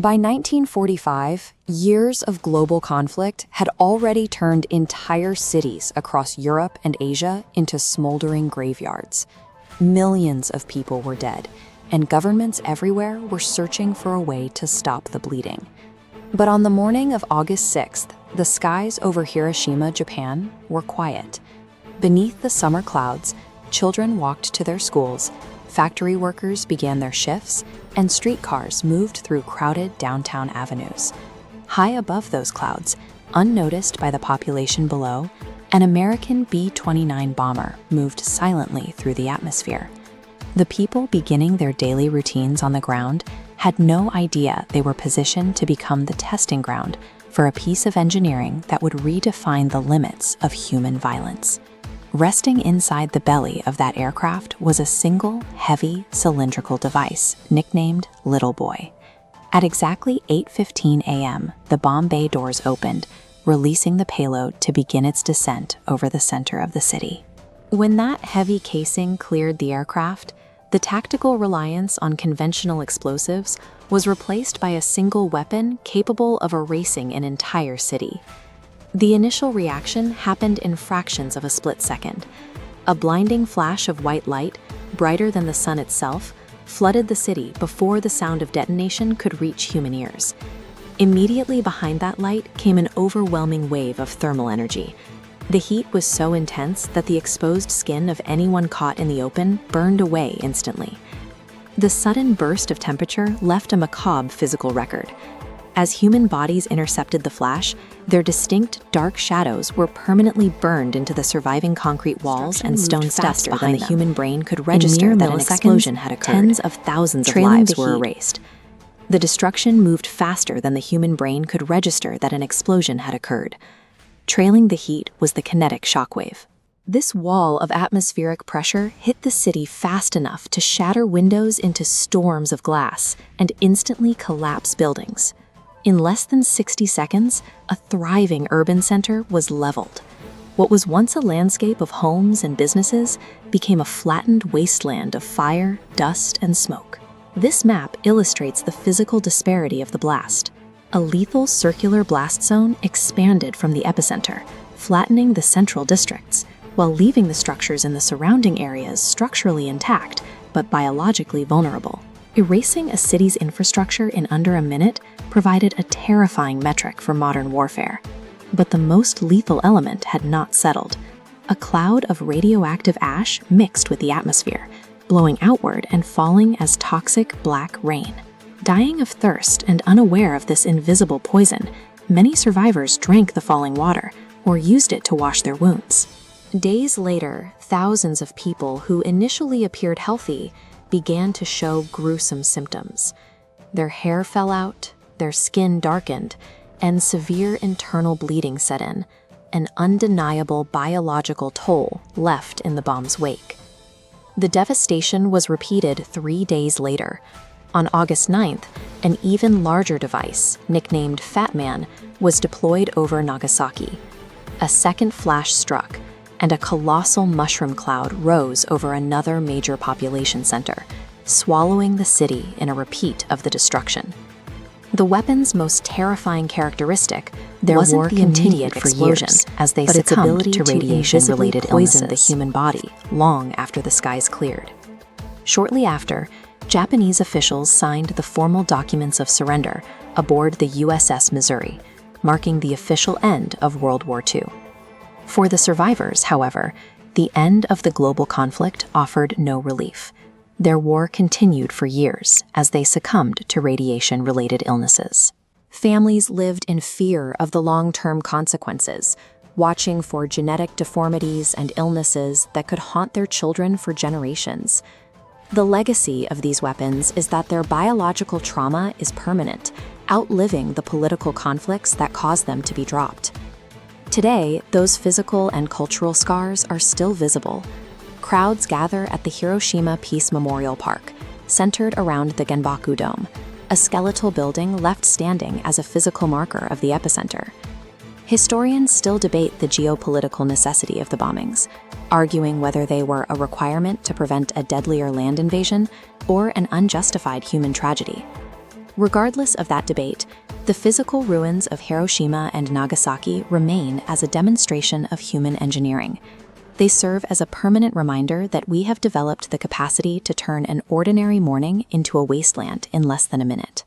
By 1945, years of global conflict had already turned entire cities across Europe and Asia into smoldering graveyards. Millions of people were dead, and governments everywhere were searching for a way to stop the bleeding. But on the morning of August 6th, the skies over Hiroshima, Japan, were quiet. Beneath the summer clouds, children walked to their schools, factory workers began their shifts, and streetcars moved through crowded downtown avenues. High above those clouds, unnoticed by the population below, an American B-29 bomber moved silently through the atmosphere. The people beginning their daily routines on the ground had no idea they were positioned to become the testing ground for a piece of engineering that would redefine the limits of human violence. Resting inside the belly of that aircraft was a single, heavy, cylindrical device nicknamed Little Boy. At exactly 8:15 a.m., the bomb bay doors opened, releasing the payload to begin its descent over the center of the city. When that heavy casing cleared the aircraft, the tactical reliance on conventional explosives was replaced by a single weapon capable of erasing an entire city. The initial reaction happened in fractions of a split second. A blinding flash of white light, brighter than the sun itself, flooded the city before the sound of detonation could reach human ears. Immediately behind that light came an overwhelming wave of thermal energy. The heat was so intense that the exposed skin of anyone caught in the open burned away instantly. The sudden burst of temperature left a macabre physical record. As human bodies intercepted the flash, their distinct dark shadows were permanently burned into the surviving concrete walls and stone steps than the human brain could register that an explosion had occurred. Tens of thousands of lives were erased. The destruction moved faster than the human brain could register that an explosion had occurred. Trailing the heat was the kinetic shockwave. This wall of atmospheric pressure hit the city fast enough to shatter windows into storms of glass and instantly collapse buildings. In less than 60 seconds, a thriving urban center was leveled. What was once a landscape of homes and businesses became a flattened wasteland of fire, dust, and smoke. This map illustrates the physical disparity of the blast. A lethal circular blast zone expanded from the epicenter, flattening the central districts, while leaving the structures in the surrounding areas structurally intact, but biologically vulnerable. Erasing a city's infrastructure in under a minute provided a terrifying metric for modern warfare. But the most lethal element had not settled. A cloud of radioactive ash mixed with the atmosphere, blowing outward and falling as toxic black rain. Dying of thirst and unaware of this invisible poison, many survivors drank the falling water or used it to wash their wounds. Days later, thousands of people who initially appeared healthy began to show gruesome symptoms. Their hair fell out, their skin darkened, and severe internal bleeding set in, an undeniable biological toll left in the bomb's wake. The devastation was repeated 3 days later. On August 9th, an even larger device, nicknamed Fat Man, was deployed over Nagasaki. A second flash struck, and a colossal mushroom cloud rose over another major population center, swallowing the city in a repeat of the destruction. The weapon's most terrifying characteristic, their war continued for years as they succumbed to radiation-related illnesses poisoned the human body long after the skies cleared. Shortly after, Japanese officials signed the formal documents of surrender aboard the USS Missouri, marking the official end of World War II. For the survivors, however, the end of the global conflict offered no relief. Their war continued for years as they succumbed to radiation-related illnesses. Families lived in fear of the long-term consequences, watching for genetic deformities and illnesses that could haunt their children for generations. The legacy of these weapons is that their biological trauma is permanent, outliving the political conflicts that caused them to be dropped. Today, those physical and cultural scars are still visible. Crowds gather at the Hiroshima Peace Memorial Park, centered around the Genbaku Dome, a skeletal building left standing as a physical marker of the epicenter. Historians still debate the geopolitical necessity of the bombings, arguing whether they were a requirement to prevent a deadlier land invasion or an unjustified human tragedy. Regardless of that debate, the physical ruins of Hiroshima and Nagasaki remain as a demonstration of human engineering. They serve as a permanent reminder that we have developed the capacity to turn an ordinary morning into a wasteland in less than a minute.